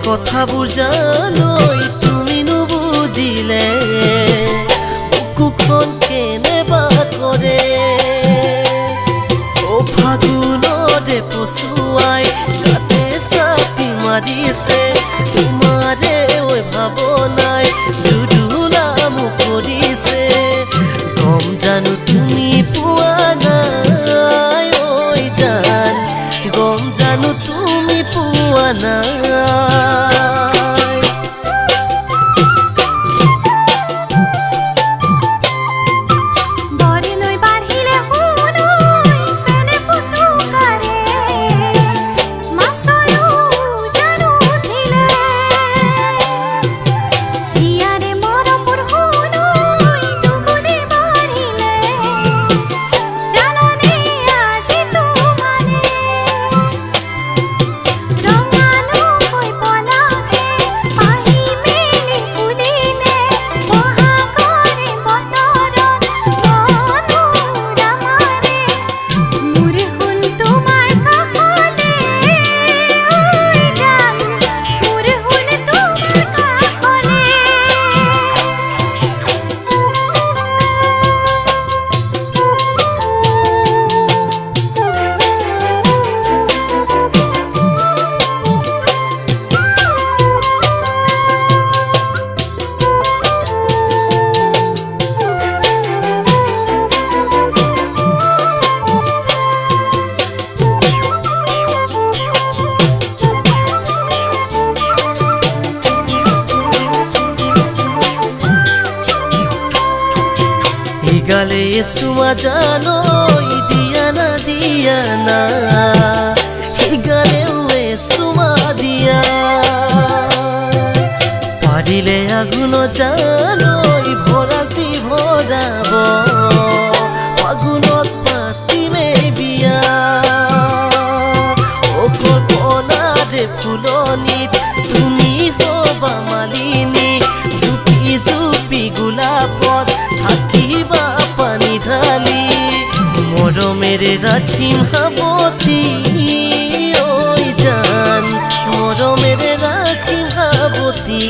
কথাবোৰ জানৈ তুমি নুবুজিলে বুকুখন কেনেবা কৰে অ ফাগুনতে পছুৱাই ৰাতে চাপি মাৰিছে তোমাৰে ঐ ভাৱনাই জুদুলা মোক কৰিছে গম জানো তুমি পোৱা নাই ঐ জান গম জানো তুমি পোৱা নাই গালে চুমা জানৈ দিয়া না গালেও চুমা দিয়া পাৰিলে আগুন জানৈ ভৰাতি ভৰাব ফাগুনত পাতিমে বিয়া অ কল্পনাৰে ফুলনিত তুমি হবা মালিনী জুপি জুপি গোলাপত থাকিবা পানী ঢালি মৰমেৰে ৰাখিম সাৱতি ঐ জান মৰমেৰে ৰাখিম সাৱতি